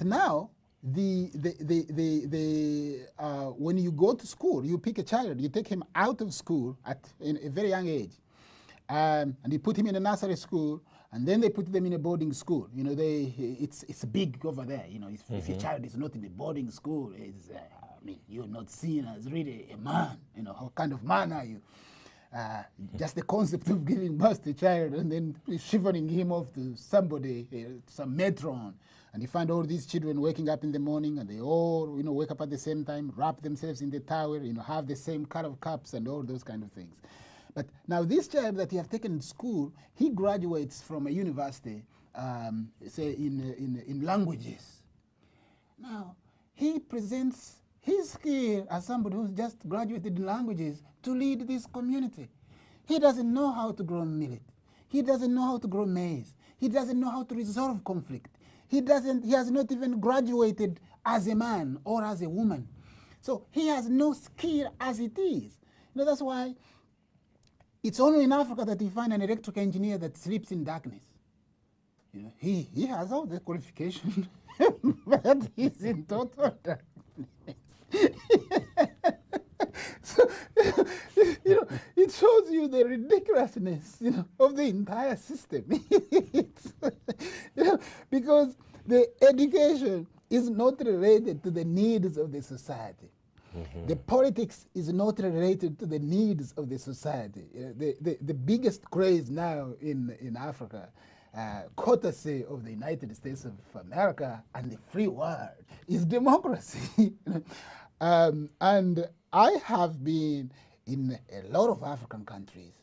now, when you go to school, you pick a child, you take him out of school in a very young age, and you put him in a nursery school, and then they put them in a boarding school. You know, it's big over there. You know, if your child is not in a boarding school, you're not seen as really a man. You know, what kind of man are you? Just the concept of giving birth to a child and then shivering him off to somebody, some matron, and you find all these children waking up in the morning and they all, wake up at the same time, wrap themselves in the towel, have the same color of cups and all those kind of things. But now this child that you have taken to school, he graduates from a university, say in languages. Now, he presents his skill as somebody who's just graduated in languages to lead this community. He doesn't know how to grow millet. He doesn't know how to grow maize. He doesn't know how to resolve conflict. He has not even graduated as a man or as a woman. So he has no skill as it is. That's why it's only in Africa that you find an electrical engineer that sleeps in darkness. He has all the qualifications, but he's in total darkness. So, it shows you the ridiculousness, of the entire system. Because the education is not related to the needs of the society. Mm-hmm. The politics is not related to the needs of the society. The biggest craze now in Africa, courtesy of the United States of America and the free world, is democracy. And I have been in a lot of African countries.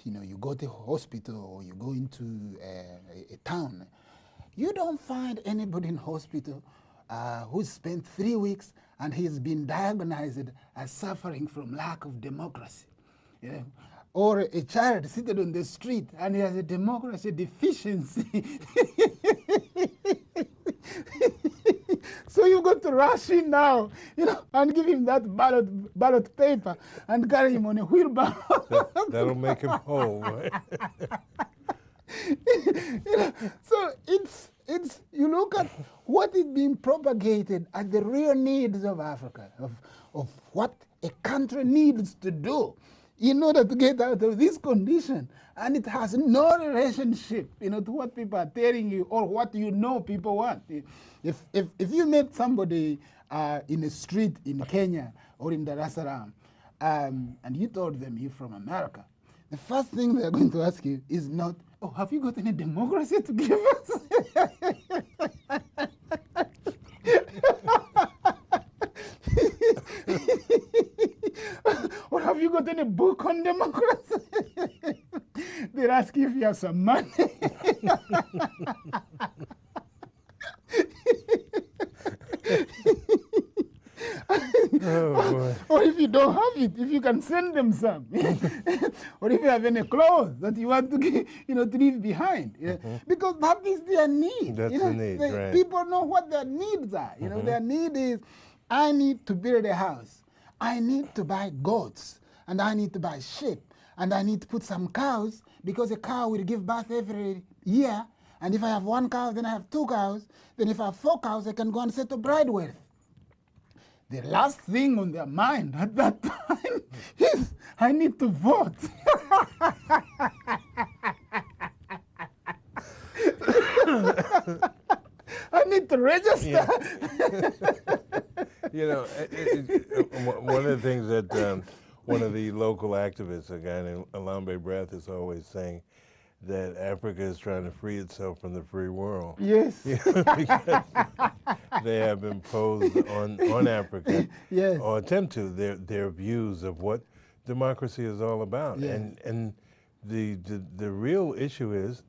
You go to a hospital or you go into a town, you don't find anybody in hospital who's spent 3 weeks and he's been diagnosed as suffering from lack of democracy. Or a child seated on the street and he has a democracy deficiency. So you got to rush in now, and give him that ballot paper and carry him on a wheelbarrow. That'll make him whole, right? So it's you look at what is being propagated as the real needs of Africa, of what a country needs to do in order to get out of this condition. And it has no relationship, to what people are telling you or what people want. If you met somebody in a street in Kenya or in Dar es Salaam, and you told them you're from America, the first thing they're going to ask you is not, oh, have you got any democracy to give us? Or have you got any book on democracy? They'll ask you if you have some money. Oh, boy. Or if you don't have it, if you can send them some. Or if you have any clothes that you want to to leave behind. Mm-hmm. Because that is their need. That's the need, right. People know what their needs are. Their need is, I need to build a house. I need to buy goats. And I need to buy sheep. And I need to put some cows, because a cow will give birth every year. And if I have 1 cow, then I have 2 cows. Then if I have 4 cows, I can go and settle bride wealth. The last thing on their mind at that time is, I need to vote. I need to register. Yeah. One of the things that one of the local activists, a guy named Alambe Breath, is always saying, that Africa is trying to free itself from the free world. Yes. Because they have imposed on Africa, yes, or attempt to, their views of what democracy is all about. Yes. And the real issue is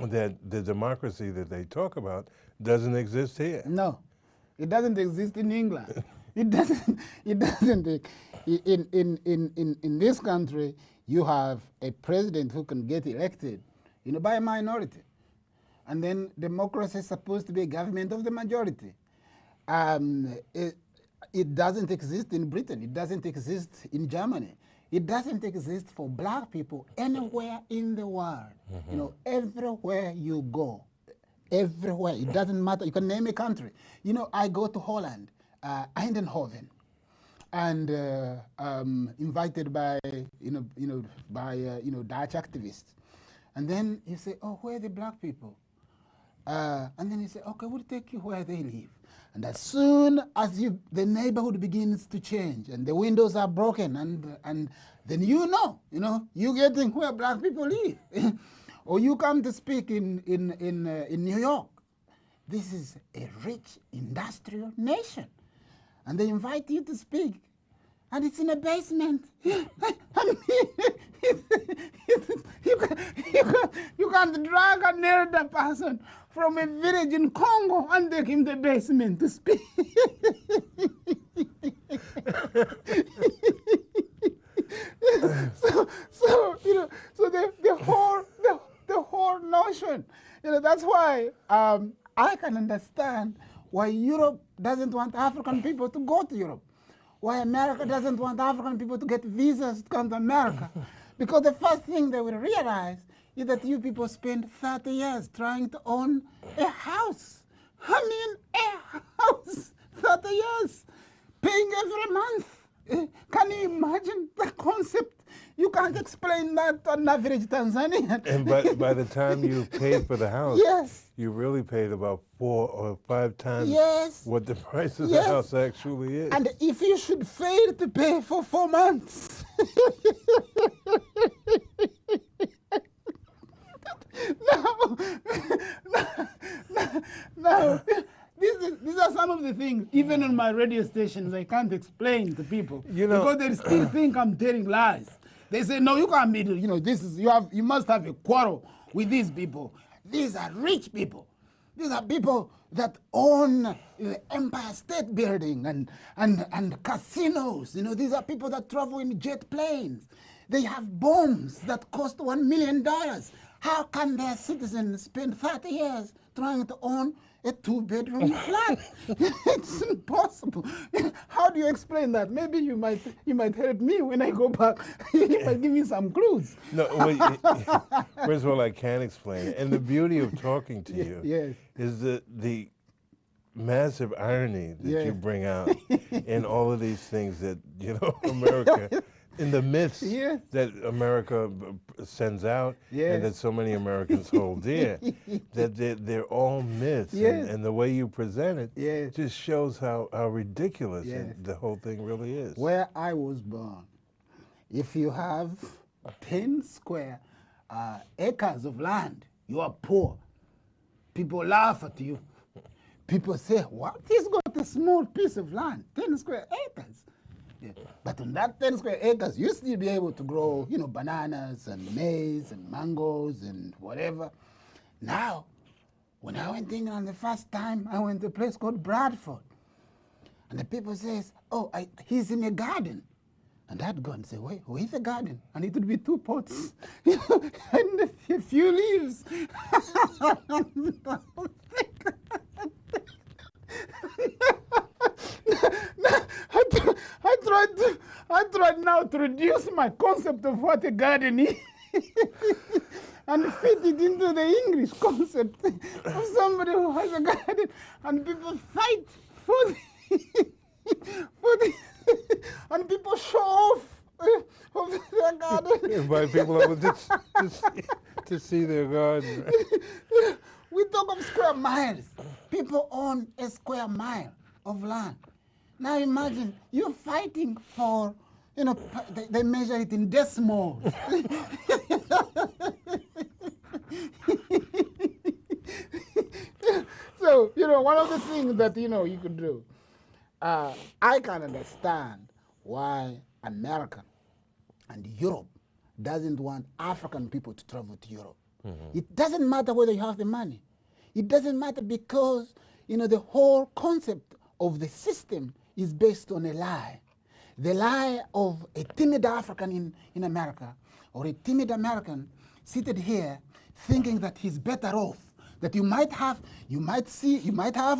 that the democracy that they talk about doesn't exist here. No, it doesn't exist in England. It doesn't. In this country, you have a president who can get elected, by a minority. And then democracy is supposed to be a government of the majority. It doesn't exist in Britain. It doesn't exist in Germany. It doesn't exist for black people anywhere in the world. Mm-hmm. Everywhere you go, everywhere. It doesn't matter. You can name a country. You know, I go to Holland, Eindhoven, and invited by Dutch activists, and then you say, oh, where are the black people? And then you say, okay, we'll take you where they live. And as soon as the neighborhood begins to change and the windows are broken, and then you're getting where black people live. Or you come to speak in New York. This is a rich industrial nation. And they invite you to speak. And it's in a basement. I mean, you can't drag an elder person from a village in Congo and take him to the basement to speak. So the whole notion, that's why I can understand why Europe doesn't want African people to go to Europe. Why America doesn't want African people to get visas to come to America. Because the first thing they will realize is that you people spend 30 years trying to own a house. I mean, a house, 30 years, paying every month. Can you imagine the concept? You can't explain that to an average Tanzanian. And by the time you paid for the house, yes, you really paid about 4 or 5 times yes, what the price of yes, the house actually is. And if you should fail to pay for 4 months, no. These are some of the things, even on my radio stations, I can't explain to people. Because they still think I'm telling lies. They say, no, you can't be, you must have a quarrel with these people. These are rich people. These are people that own the Empire State Building and casinos. These are people that travel in jet planes. They have bombs that cost $1 million. How can their citizens spend 30 years trying to own a 2-bedroom flat? It's impossible. How do you explain that? Maybe you might help me when I go back. You might give me some clues. No, first of all, I can't explain it. And the beauty of talking to you yes, is the massive irony that yes, you bring out in all of these things that, America, in the myths yes, that America sends out yes, and that so many Americans hold dear, that they're all myths. Yes. And the way you present it yes, just shows how ridiculous yes, the whole thing really is. Where I was born, if you have 10 square acres of land, you are poor. People laugh at you. People say, what? He's got a small piece of land, 10 square acres. Yeah. But on that 10 square acres, you still be able to grow, bananas and maize and mangoes and whatever. Now, when I went to England the first time, I went to a place called Bradford. And the people says, oh, he's in a garden. And I'd go and say, wait, where's the garden? And it would be 2 pots, and a few leaves. I tried now to reduce my concept of what a garden is and fit it into the English concept of somebody who has a garden, and people fight for the and people show off of their garden. Invite people over to see their garden. We talk of square miles. People own a square mile of land. Now imagine you're fighting for, they measure it in decimals. So, one of the things that, you could do, I can understand why America and Europe doesn't want African people to travel to Europe. Mm-hmm. It doesn't matter whether you have the money. It doesn't matter because, the whole concept of the system is based on a lie. The lie of a timid African in America, or a timid American seated here thinking that he's better off, that you might have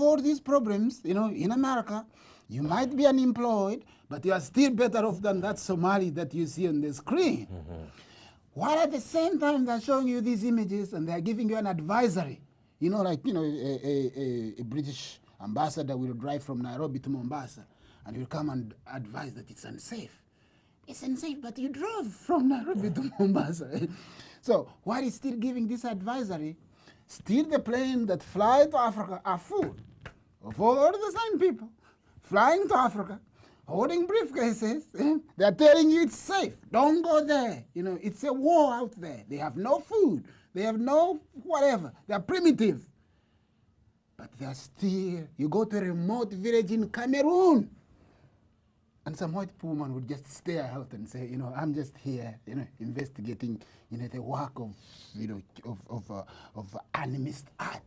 all these problems, in America. You might be unemployed, but you are still better off than that Somali that you see on the screen. Mm-hmm. While at the same time they're showing you these images and they're giving you an advisory, You know, like, a British ambassador will drive from Nairobi to Mombasa and will come and advise that it's unsafe. It's unsafe, but you drove from Nairobi to Mombasa. So while he's still giving this advisory, still the plane that fly to Africa are full of all the same people flying to Africa, holding briefcases. They're telling you it's safe. Don't go there. You know, it's a war out there. They have no food. They have no whatever. They're primitive. But they're still, you go to a remote village in Cameroon, and some white woman would just stare out and say, I'm just here, investigating, the work of, of animist art.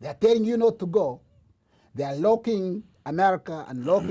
They're telling you not to go. They're locking America and locking